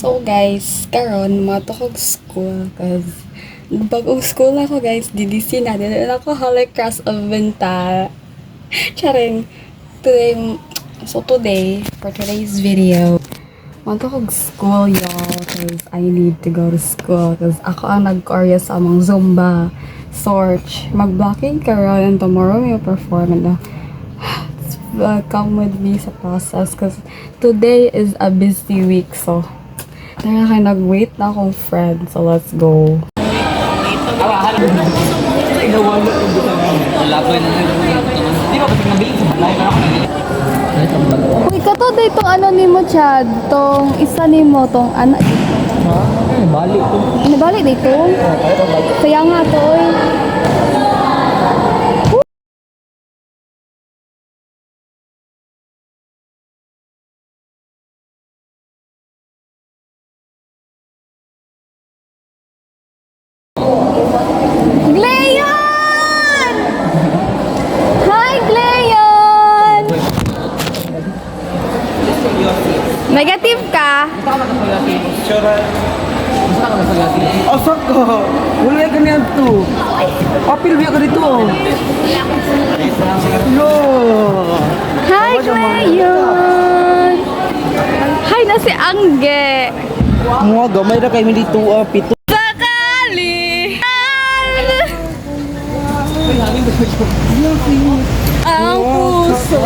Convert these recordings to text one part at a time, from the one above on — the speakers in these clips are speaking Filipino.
So guys, karon matukog school cause bagong school na ako guys, DDC na. Dili na ako Holy Cross of Benta. Charing. Today, for today's video, matukog school y'all cause I need to go to school cause ako ang nag-choreo sa among Zumba. Sorch. Mag-blocking karon and tomorrow may perform na. Come with me sa process cause today is a busy week so nag-wait na akong friend, so let's go. Uy, kato day itong ano ni mo, Chad. Tong isa ni mo, tong anak. Balik to. Nabalik dito? Kaya nga to, oy. Gleon! Hi, Gleon! Negative ka? Asak ka! Wala ka niyan to. Apil biya ka dito. Yo! Hi, Gleon! Hi na si Angge! Mga gamay na kayo dito. Pito. Sakali! Ang puso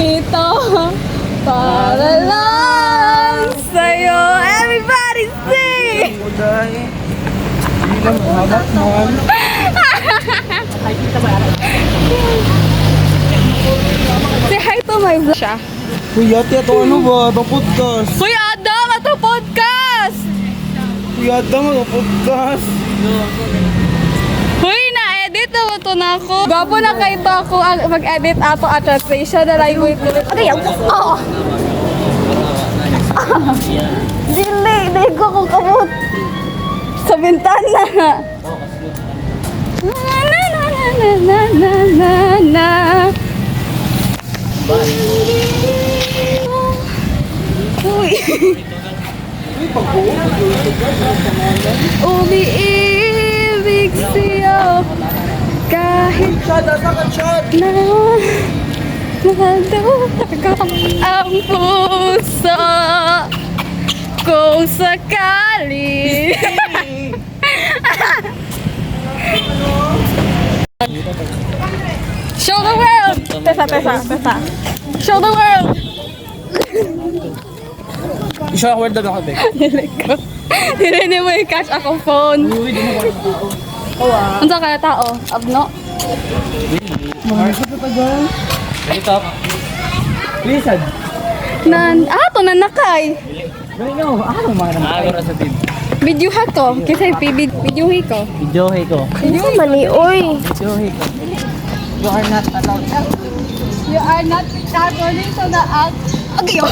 ito para lang sa'yo. Everybody sing! Hindi lang mahabat naman. Say hi to my vlog siya. Kuya, ito ano ba? Ito podcast. Kuya Adam, ito podcast! Kuya, ito podcast. Huy, na-edit na mo to na ako. Gwapo na kayo to ako mag-edit ato at translation na lang yung tulit. Okay, oh! Dili, dili ko kung kamot. Sa bintana. Na na na na na na na na. Uy. Umiibig siya kahit Chad, asa ka, Chad? na madugtag ang puso kung sakali. Show the world! Tesa. Show the world! Isa ako, word ako, Bek. Hindi mo i-catch akong phone. Ano sa kaya tao? Abno? Ito. Listen. To nanakay. Gawin nyo. Ano mga naman? Ako na sa team. Videohan ko. Kasi videohi ko. Videohe ko. Ano mali, oy? Videohe ko. You are not allowed. You are not according to the act. Okay,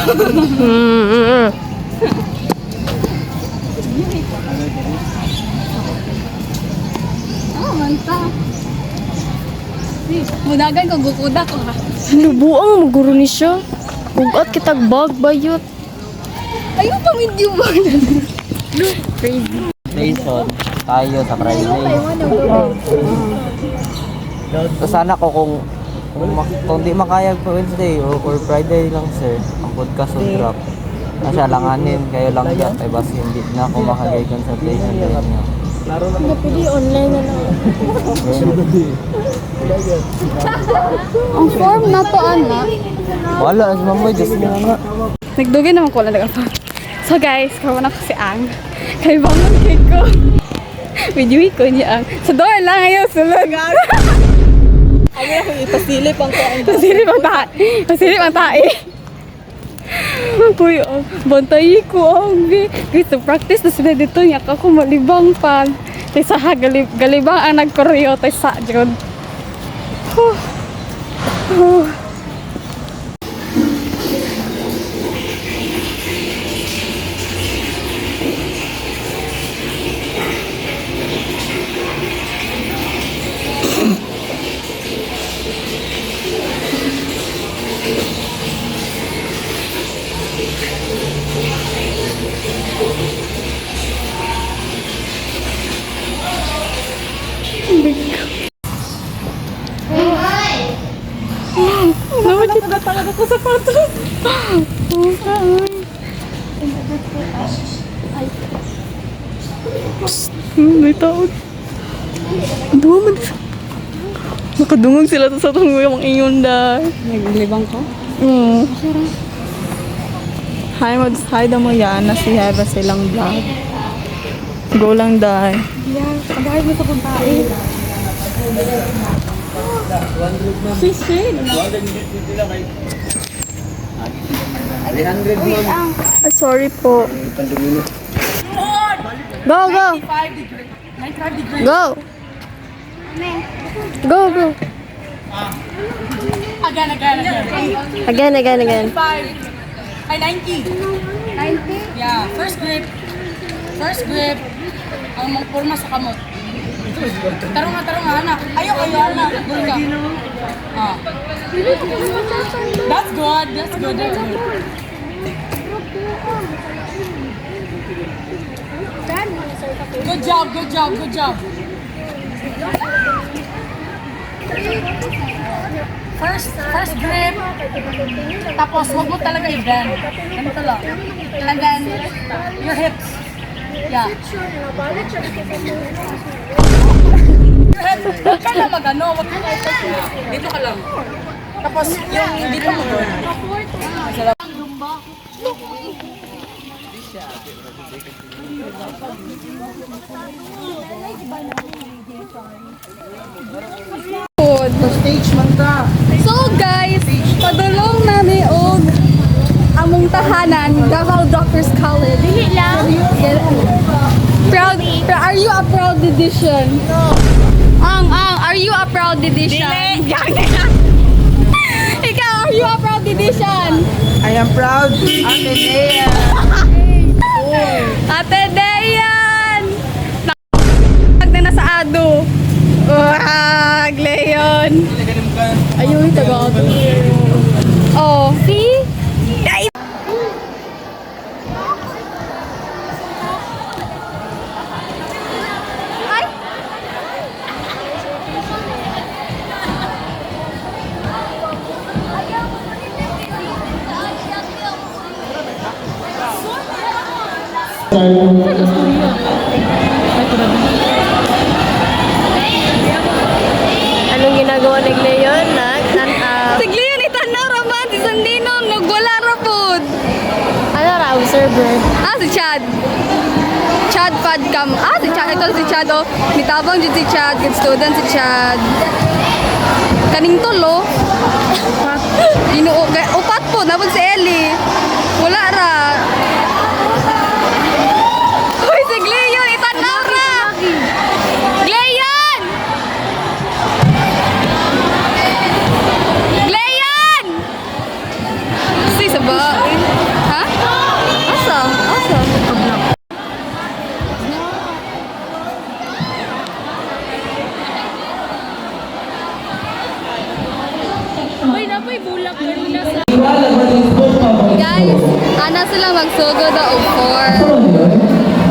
manta. Mudagan ko, gukuda ko ha. Lubuang maguro ni siya. Ugat kitag bag bayot. Ayaw pa video mo. Jason, tayo sa Friday. So sana ko kung di makayag pa Wednesday or Friday lang sir, ang podcast will drop. Nasya langanin, kayo lang dyan. Ay bas hindi na ako makagay consultation din nyo. Napili online na lang. Ang form na to, anak. Wala, as mamoy, just nga nga. Nagdugay naman ko lang nag-apa. So guys, kawan ako si Ang. Kay bangon cake ko. Videohi ko niya Ang. Sa door lang ayaw, sulog. Ay, ako ipasilip ang kuang. Pasilip ang tae. Uy, bantayi ko ang guys, practice na sila dito niya ako malibang pa. Tay sa galibang ang nagkoreo tay sa jud. May taon. Duman. Nakadungog sila sa tunggoy ang ingon da. Naglibang ko? Hi da mo yan na si Heva silang vlog. Go lang dahil. Yeah, pagkakit mo sa puntain. Si Shane. Ay, sorry po. Go, go. Go. Go, go. Again. Ay, 90. 90? Yeah. First grip. Ang magpurma sa kamot. Tarong nga, anak. Ayaw, anak. Bulga. Ah. That's good. Good job. First grip. Tapos, huwag mo talaga i-bend. Ganito lang. And then, your hips. Yeah. Your hips. Huwag ka na mag-ano. Dito ka lang. Tapos, yung dito mo doon. So guys, padulong namin og among tahanan, Davao Doctors College. Dili lang. Proud. Are you a proud edition? No. Are you a proud edition? Dili. Ikaw, are you a proud edition? I am proud. Ate Nea. Ate Dayan! Pag na nasa ado. Wag, Leon. Ayun, taga ado. Oh, see? Ay! Ay! Anong ginagawa ni Leon? Sige yun, itanaw raman. Si Sandino, nagwala rapod. Ano raw, server? Si Chad. Chad Padcam. Si Chad. Ito si Chad, oh. Mitabang dyan si Chad. Good student si Chad. Kaning tolo. Upat po. Napon si Ellie. Wala ra. Uy, si Gleon. Itanaw ra. Gleon! Gleon! Si Saba. Ha? Asa? Guys, ana sila magsugo daw og 4.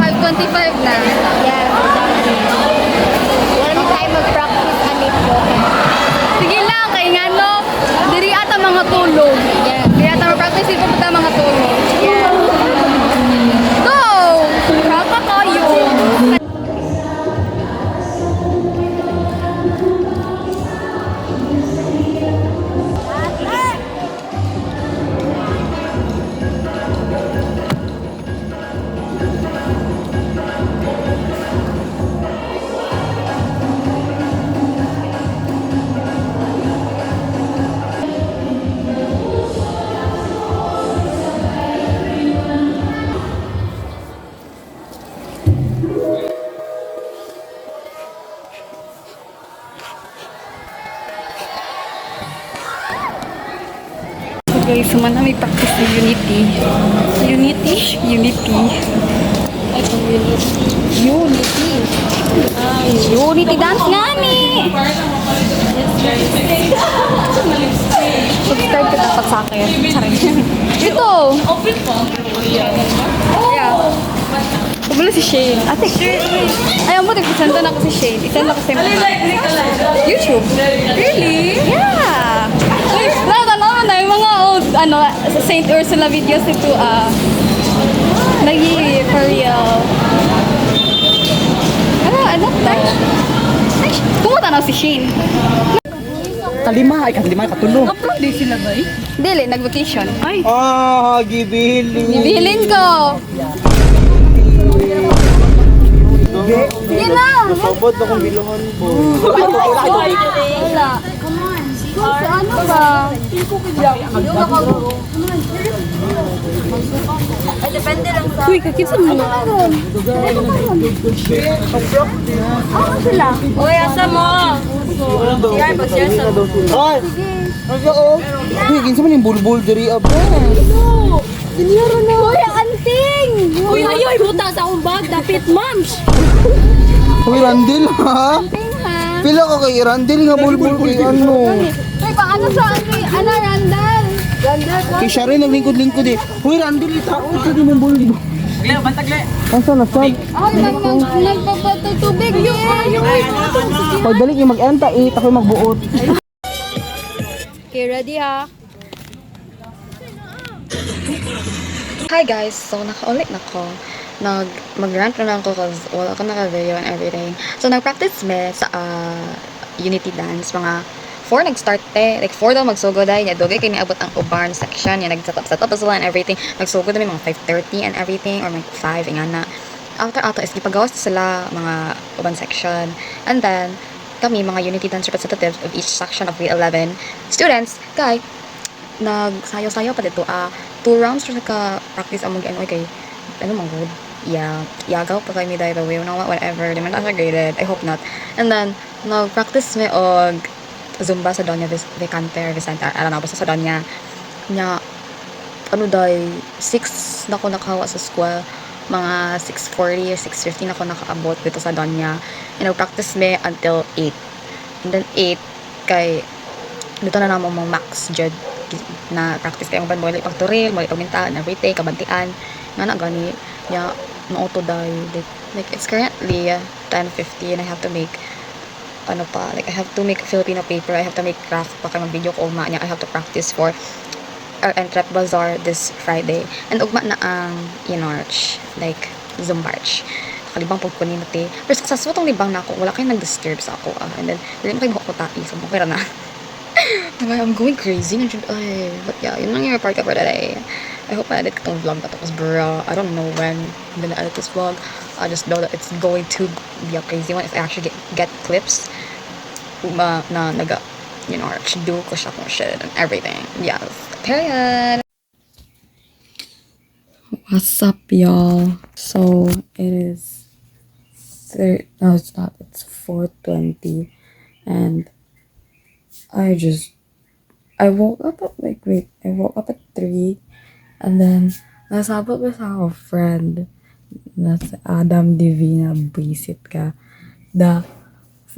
5:25 na. Yes, wala mo tayo mag-practice anip po. Sige lang, kay ngano, diri ata mga tulog. Yes. Diri ata mag-practice dito pa mga tulog. Yes. Go! Rapa kayo. Guys, suman na may practice ng Unity. Unity? Unity dance nga ni! Subscribe kita pag sa akin. Ito! Yeah. Kumula si Shane. Ate, ayaw mo, nagpasanda na ako si Shane. Isend ako sa YouTube. Really? Yeah! Uy, nakatanaw na yung mga old, sa St. Ursula videos ito, tanaw si Shane. Kalima, katulo. Upload din sila ba eh? Dili, nag-vacation. Ay, Ah, gibili. Ibilin ko. Sige na. Sabot na kong biluhan po. Wala. Sa ano ba? uy, kakita mo na. Uy, asa mo? Ay! Ano ko? Uy, kinsa man yung bulbul diri aba. Uy, anting! Uy, ayoy, buta sa akong bag. Dapit, moms. Uy, Randil ha? Pila ka kay Randil nga bulbul kay ano? Uy, paano sa ano, Randall? Kay siya rin naglingkod-lingkod eh. Uy, Randil, itao ito din yung bulbul. Gle, bantag Asa na sag? Ay, nagpapatay tubig yun. Pagdali yung mag-enta, ako magbuot. Okay, ready ha? Hi guys! So, nakaulit na ko. Mag-rant na lang ko kasi wala ko naka-video and everything. So, nag-practice me sa Unity Dance. Mga 4 nag-start like 4 daw magsugod ay. Dugay kayo niabot ang ubarn section. Yan, nag-set up sila and everything. Nagsugod na mga 5:30 and everything or mga 5, nga na. After is ipagawas sila mga uban section. And then, kami, mga Unity Dance representatives of each section of grade 11 students, kay nagsayo-sayo pa dito 2 rounds ra ka practice among ano kay ano mang good yagaw pa kay mi by the way whatever di man ta siya graded, I hope not. And then nag-practice mi og Zumba sa Doña Vicente I don't know, basta sa Doña nya ano day 6 na ko nakahawa sa school, mga 6:40 or 6:50 na ko nakaabot dito sa Doña, and nag-practice mi until 8, and then 8 kay dito na namang mga max jud na practice kayo ban mo like pagturil mo pagminta and everything kabantian nga na gani nya no auto die like it's currently 10:50 and I have to make ano pa, like I have to make Filipino paper, I have to make craft pa kay mag video ko ugma nya I have to practice for our Entrep Bazaar this Friday, and ugma na ang Inarch like Zumbarch kalibang pag kunin natin pero successful tong libang na ako, wala kayong nag-disturb sa ako and then dili mo kayo makukutai so okay na. I'm going crazy. But yeah, yun lang yung report ko for today. I hope I edit itong vlog na to. Because bro, I don't know when I'm gonna edit this vlog. I just know that it's going to be a crazy one if I actually get clips. Na naga, you know, do ko siya kung shit and everything. Yes. Period. What's up, y'all? So, it is... No, it's not. It's 4:20. And... I woke up at I woke up at 3 and then nasabot ba sa ako friend na si Adam Divina visit ka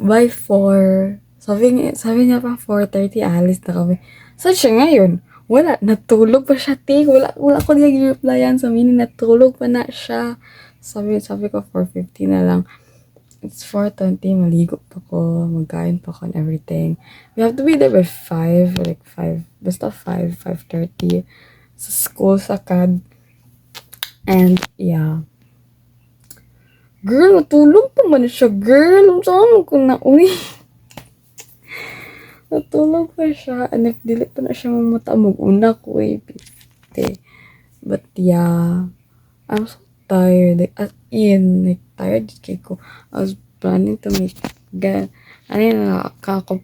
by 4 sabi niya pa 4:30 alis na kami. So siya ngayon wala, natulog pa siya wala ko niya replyan sa meaning natulog pa na siya. Sabi ko 4:50 na lang. It's 4:20, maligo pa ko, magkain pa ko and everything. We have to be there by 5, like 5, basta 5:30 sa school sa CAD. And yeah. Girl, natulog pa man siya, girl. Saan ko na, uy. Natulog pa siya. And if dili pa na siya mamata, mag-una ko eh. But yeah, I'm so tired, like as in, like tired ko. I was planning to make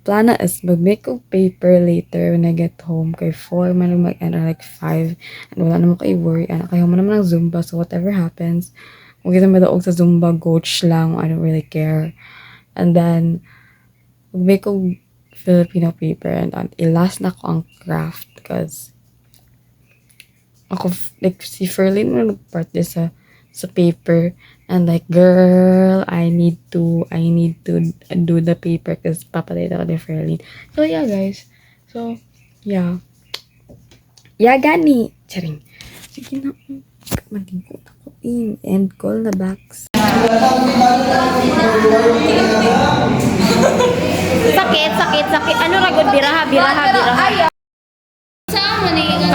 plana is mag-make of paper later when I get home kay 4 man mag-enter like 5 and wala naman kayo worry anak kayo mo naman ng Zumba so whatever happens kung kita madaog sa Zumba coach lang I don't really care. And then mag-make of Filipino paper and i-last na ko ang craft because ako like si Ferlin mo nag-part sa paper and like girl I need to do the paper because papatay ako ni Ferlin. So yeah guys, so yeah gani charing sige na maligo ako in and call na backs. Sakit ano ra gud biraha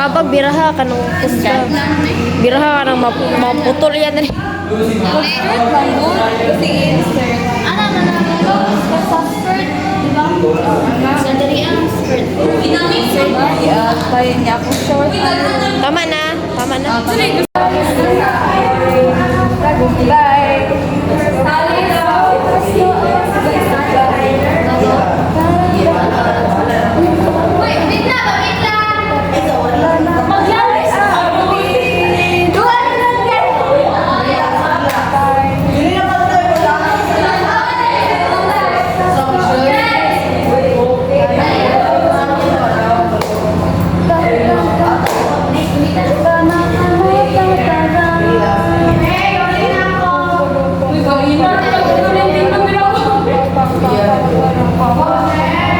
kapag biraha kanong kusta biraha ka nang maputol yan rin. Ano? ano, sa skirt, di ba? Sa dali ang skirt. Kaya niya ako short. Tama na, tama na. Wait, wait lang, wait lang. Maglalis na. Doon lang yan.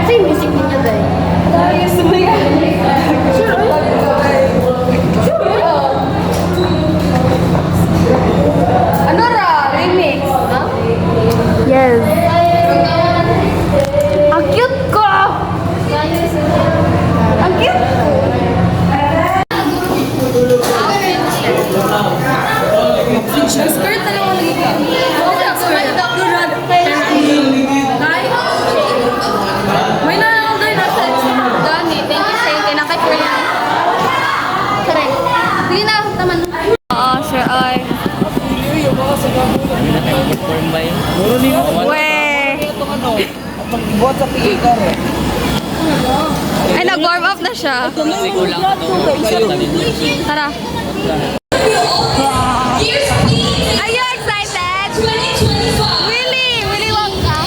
Ito yung music ninyo, guys. Ano ra? Remix? Yes. Ang cute ko! Ang cute ko! Skirt na lang ang lagi ka. May na-order na sa Dami, thank you sa'yo. Kinakay ko yan. Correct. Sige na, tama na. Oo, sure, ay. Perform ba yun? Weh! Buhat sa PA ka rin. Ay, nag-warm up na siya. Kulang to. Tara. Are you excited? Willy! Willy Wonka!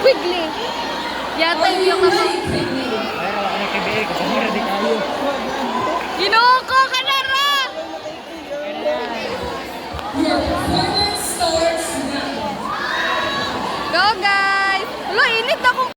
Quickly. Yata yung ako. Ginoko ka na ra! Go guys! Wala, init ako.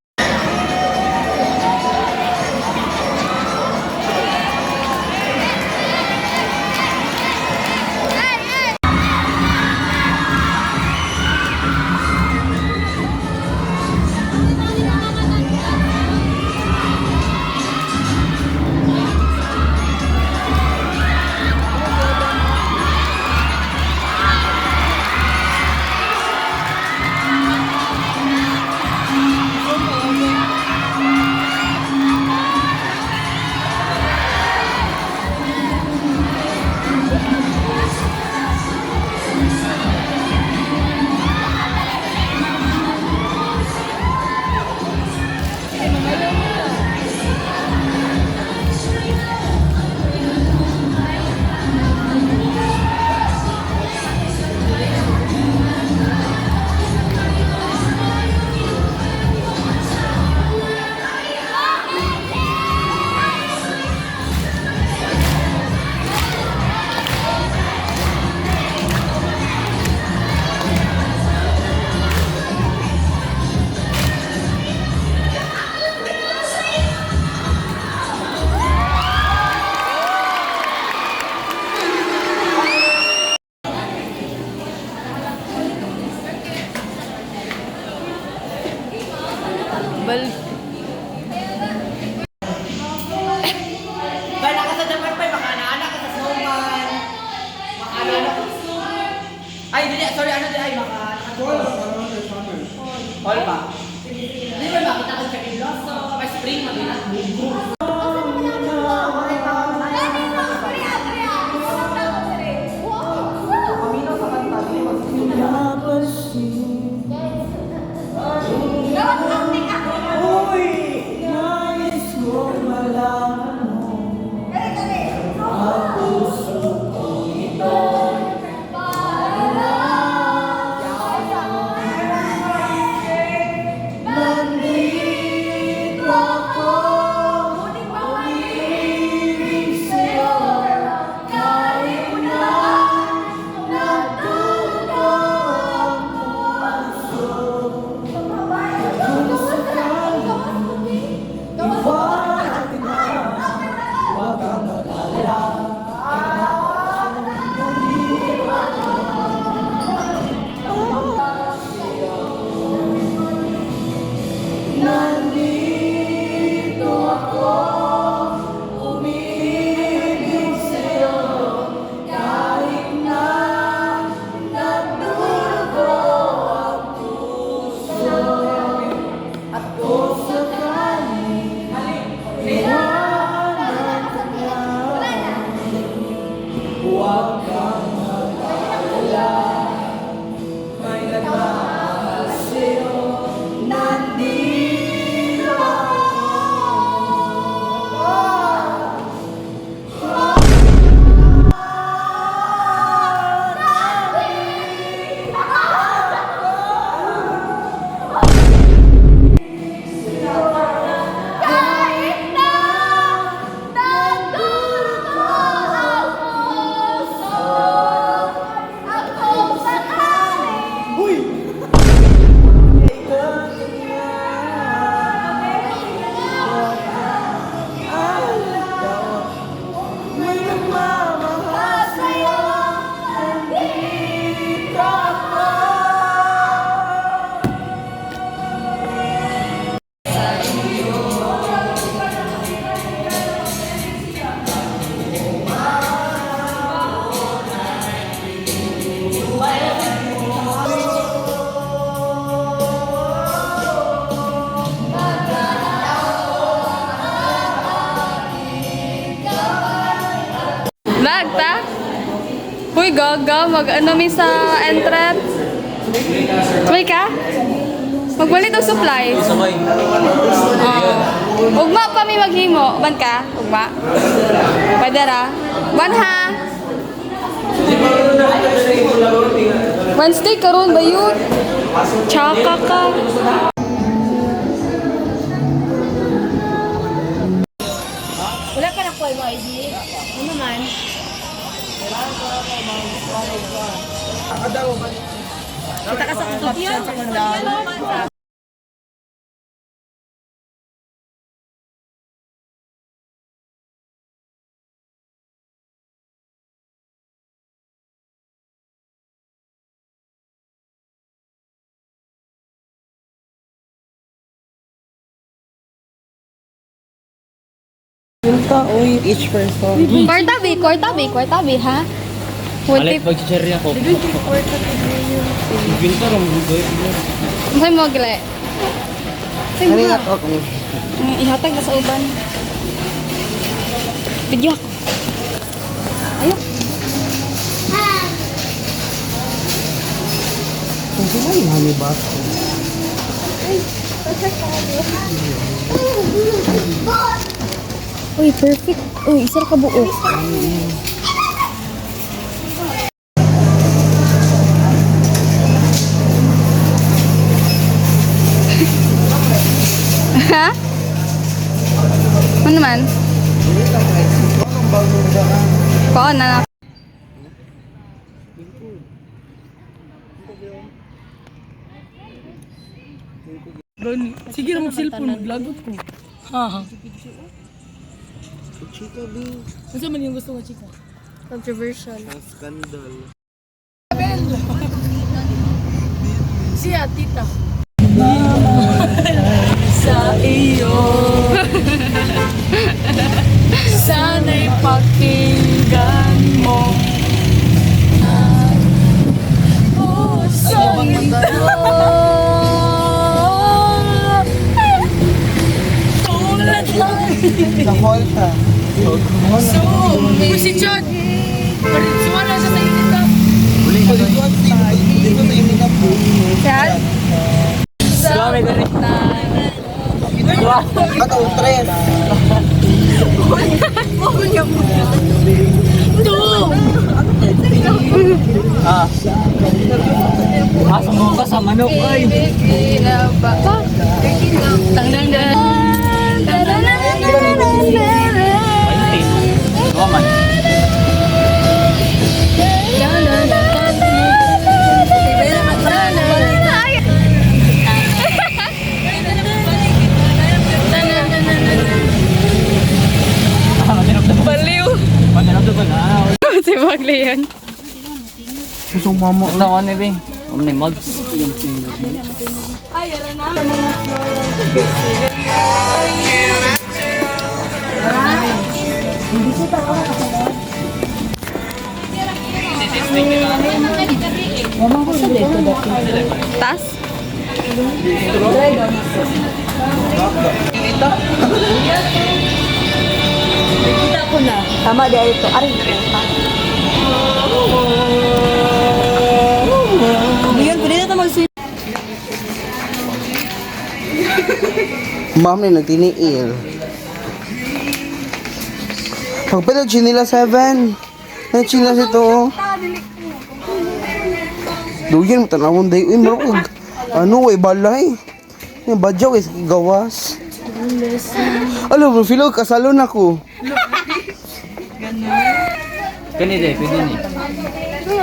Bala ka sa dapat pa, baka naanak ka sa snowman. Baka naanak ka. Ay, dili, sorry, ano dili, ay, baka Hall ba? Di ba makita ko sa Kidloso? May spring, mabilang. Nagta? Uy, gaga. Mag-ano mi sa entrance? Uy ka? Magbalit og supply. Ugma pa mi maghimo. Ban ka? Ugma? Pwede ra? Ban ha? Wednesday karon ba yun? Tsaka ka. Kita ka sa kapsyan sa kundal. Each person. Kwartabi, ha? Alit pag-share niya ko. Ginto ram bugoy. Masay mo, gila. Ano nga to? Ihatag na sa uban. Video ako. Kung sila yung honey ba? Uy, perfect. Uy, isa ka buo. Ha? Ano naman? Ko na. Sige na mag-cellphone, mag-vlog ko. Ha ha. Chika B. Ano man yung gusto mo, chika? Controversial. Skandal. Siya, tita. Sa iyo sana'y pakinggan mo puso ito tulad lang Sa hall siya. si Chad sumala siya sa init ka Dito sa imina po. Chad? Dami ko rin. Ba't ang tres? Asa mo ka sa manok ay. Waman. Baliw. Pagkanap to na. Si Maglian. Susong mama. Naman ni Bing. Ni Mags. Tas? tama dia itu ari Biyan pwede na mag Ma'am na nagtiniil. Pagpito, chinila 7. Chinila ito. Duyan mo tanawon day. Uy, marukog. Ano, way balay. Yung badyaw, is gawas. Alam mo, filo, kasalo na ko. Kani de, pwede ni.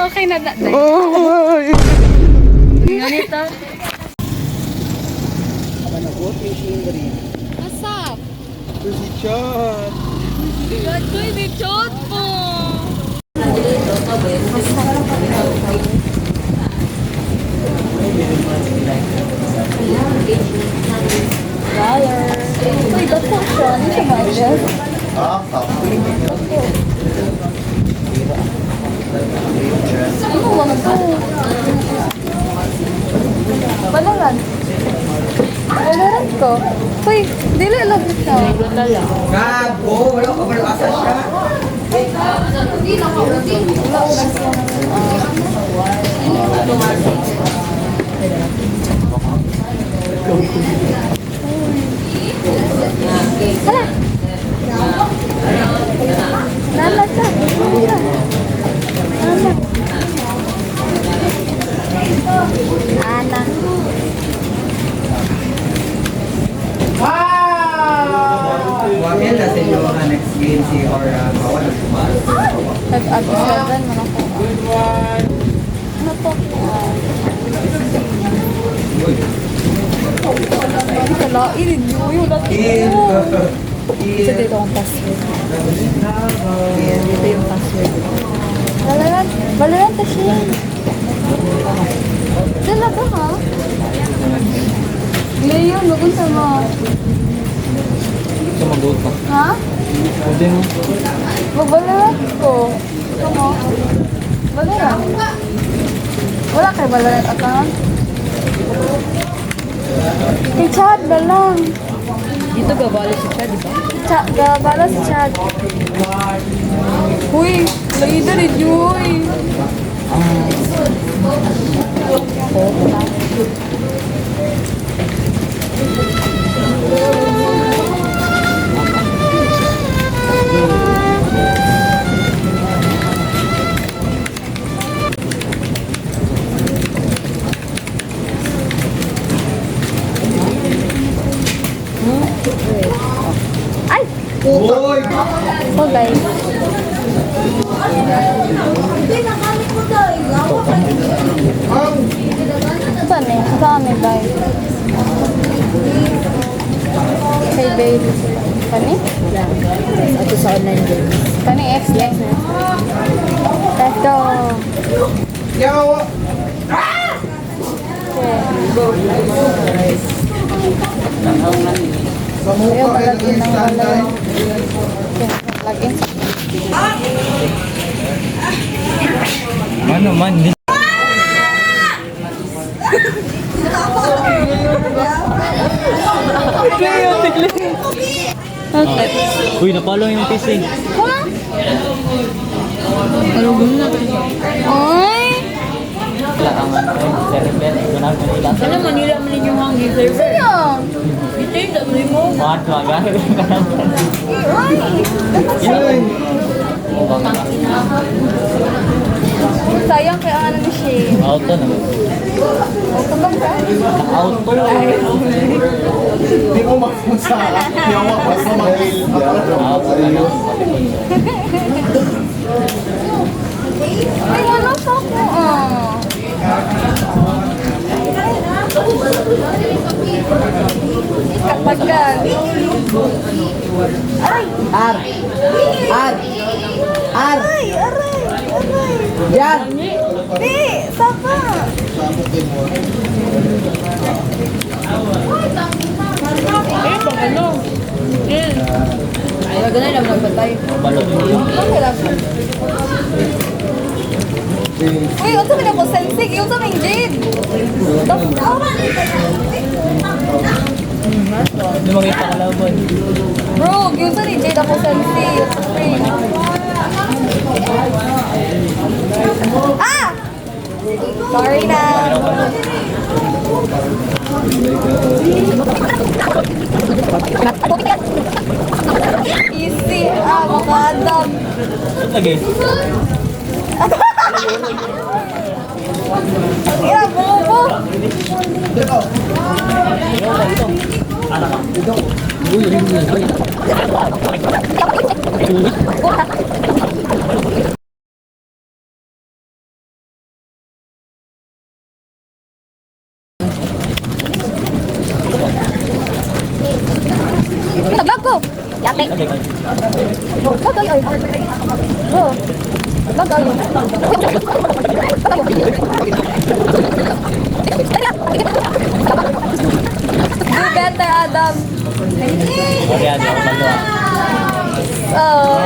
Okay na na. Ay! Ganito. What's up? Si Chat. Gatoy ni Chot po. Uy, dapat siya. Ano siya ba, Jeff? Ano ba na to? Balaran. Balaran ko. Uy, dili lang siya. Gago, wala ka pala asa siya. Nalat ka. Anak. Wakil na sa inyo ang next game si Aura. Bawal na tumas. Nag-absorban man ako. Kalain, yun natin mo. Ito dito ang password. Ayan, dito yung password. Balaran ta siya. Talaga ha? Ngayon, magunta mo. Ito mag-out pa. Ha? Pwede mo. Magbalaran ko. Ito mo. Balaran. Wala kayo balaran account? Kay Chad na lang. Dito gabalo si Chad, di ba? Gabala si Chad. Uy, laida rin yun. Ay! So guys. Saan eh? Saan kami guys? Kay babe. Kani? Ato sa online games. Kani X eh. Let's go. Ayaw malagin ng balay. Lagin. Ano man, hindi. Uy, napalo yung PC. Ay! Wala kang server. Ito na Manila. Ano Manila man yung hangin server? Yan! Ito yung dami mo. Mahal ka nga. Ay! Sayang kaya ano ni siya. Auto naman. Auto ba ka? Auto. Hindi mo makapasa. Hindi mo makapasa mahil. Auto na lang. Ay, wala pa ako ah. Kapagan. Aray! Ar! Ar! Ar! Aray! Aray! Aray! Yan! Di! Saka! Eh, pang ano? Eh. Ay, ganun lang nagpatay. Okay lang. Uy, unsa man ako sensig? Unsa man Jade? Hindi makita kalaban. Bro, unsa ni Jade ako sensig? Ah! Sorry na. Easy. Ah, makadam. Lagi. Yeah, bobo. Naglag ko. Yate. Bagay ay. Oh. Bagay. Do better, Adam. Okay, ano ako malo. Oh.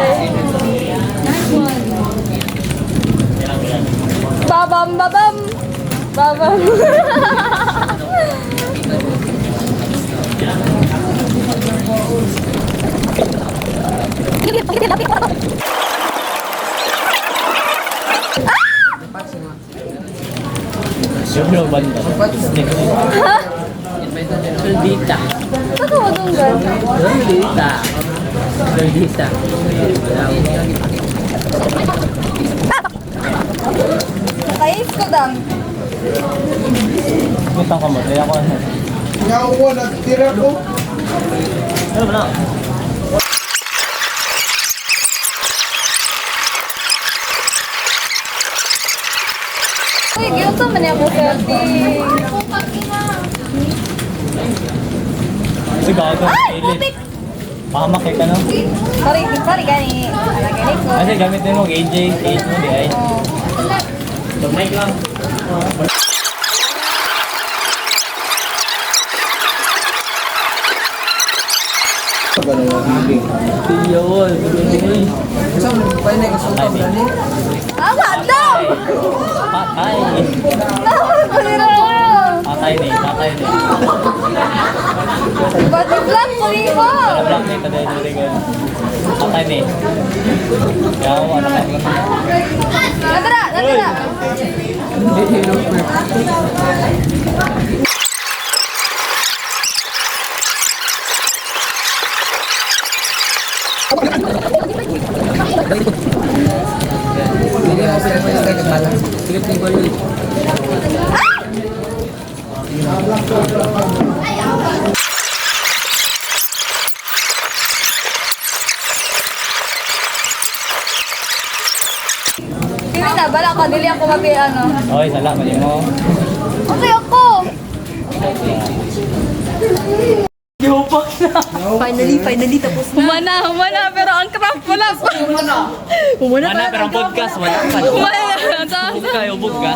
Babam, babam. Babam. Sino banda? Dita. Saan mo doon, girl? Dita. Dita. Nakais ko dang. Butang ka mo. Kaya ako ano. Nga uwa, nagtira ko. Ano ba na? Uy, gilto man niya ako sa Uy, gago. Pilit. Pahamak ka no? Sorry, gani. Alagay ko. Kasi gamitin mo, AJ, case mo, di ay. Mic lang. Yun. Ama daw! Patay. Patay ni. Ba't i-vlog ko rin mo? Black na ito dahil nari ko. Patay ni. Kaya ako, ano ka? Natara! Kini na, bala ka, dili ako mati ano. Okay, sala, mali mo. Okay ako! Finally, tapos na. Humana, pero ang craft wala pa. Wala, pero ang podcast, wala pa. Kayo, ka.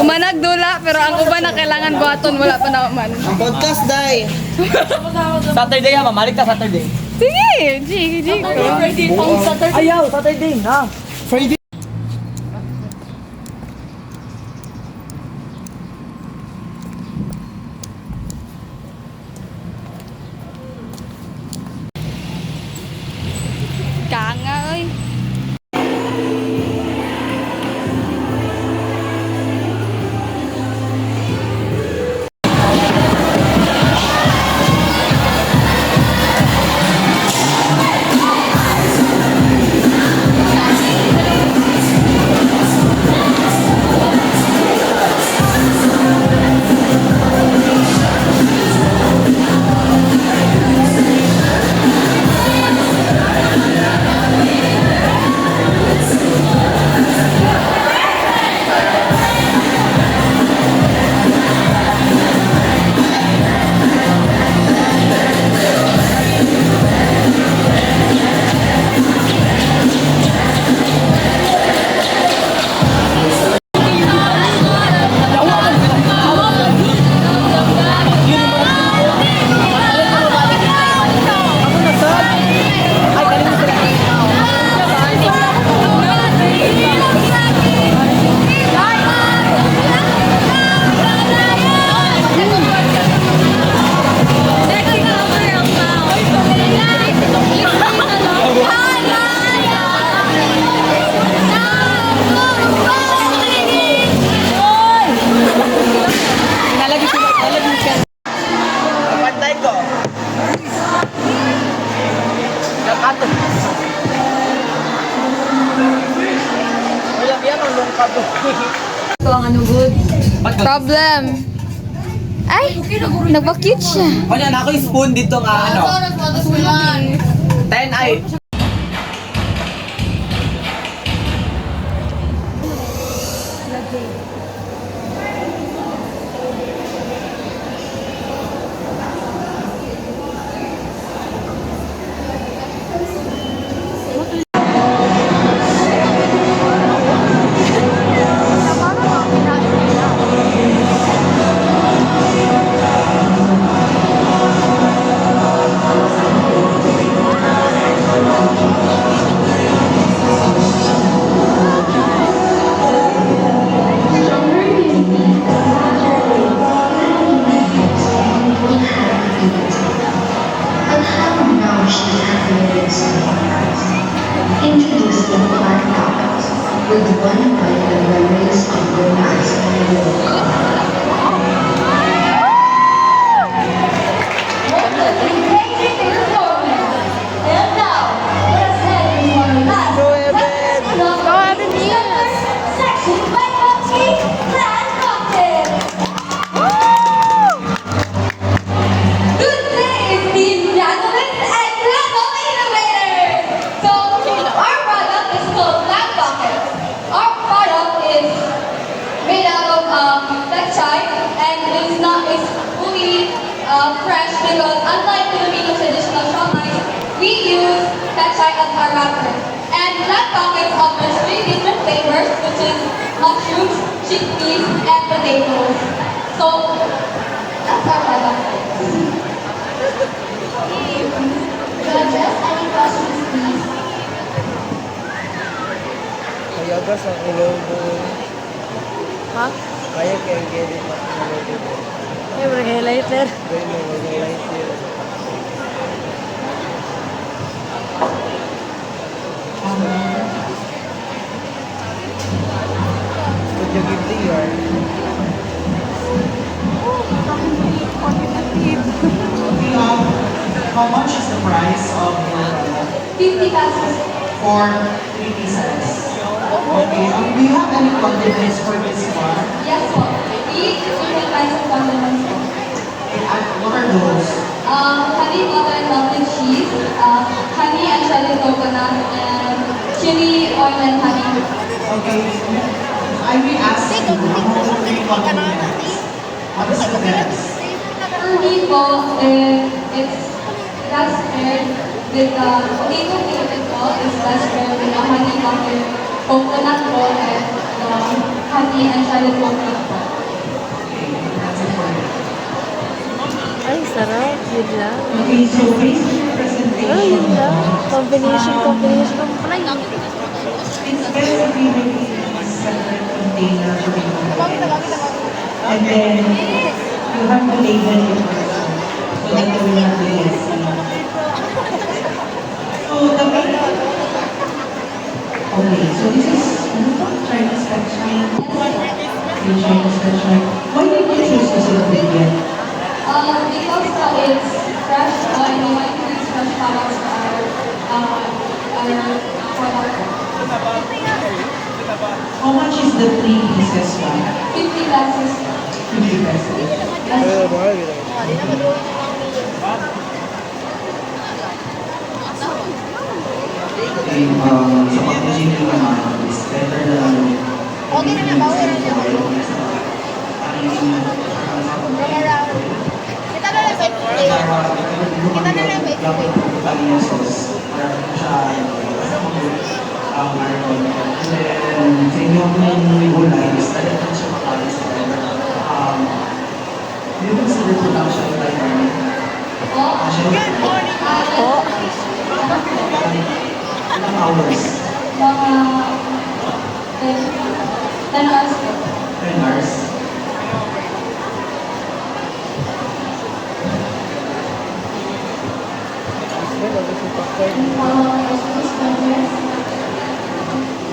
Humanag dula, pero ang uban na kailangan buhaton, wala pa naman. Podcast, day. Saturday ha, mamalik ka Saturday. Sige, G. Ayaw, Saturday na. Kanga, ơi. Problem. Ay, nagpa-cute siya. Ano na ako yung spoon dito nga ano. 10 ay. fresh because unlike Filipino traditional siomai, we use pechay as our wrapper. And Black Pockets offers 3 different flavors, which is mushrooms, chickpeas, and potatoes. So, that's our product. Judges, any questions, please? Kaya ba sa logo? Ha? Kaya kaya get it na logo. Ay, mag-highlighter. Kaya mo mag-light yun. Would you give the yard? How much is the price of your 50 pesos. for 3 pieces? Okay, do you have any condiments for this one? Yes, po. We use different kinds of condiments. Po. What are those? Honey butter and melted cheese, honey and shredded coconut, and chili oil and honey. Okay, I will ask you, among the 3 condiments, what is the best? For me po, that's paired with the potato fillet po, is best paired with the honey butter coconut po, and honey and shredded coconut po. Okay, that's it for you. Ay, sarap. Yun lang. Okay, so based on your presentation, Ay, yun lang. Combination. Ay, it's best to be in a separate container to be cooked. And then you have to label it also so that you will not be guessing. So the main, okay, so this is Chinese pechay. Okay, Chinese pechay. Why did you choose this ingredient? Because it's fresh, and we want to use fresh products for our product. How much is the 3 pieces one? 50 pesos. 50 pesos. Okay, sa pag-engineer naman, is better na okay na ba? Kita na lang Kita na lang Italian sauce. Para siya ang marron. And then, sa inyong may gulay, is talagang siya makalis. Do you consider production like marron? Good morning! Ilang hours? mga 10 hours po. 10 hours?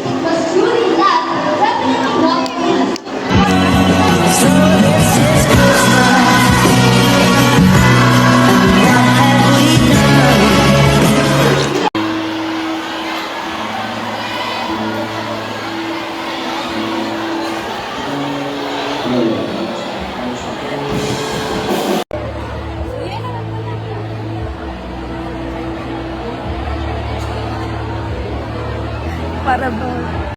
It was truly love, definitely not this. para ba?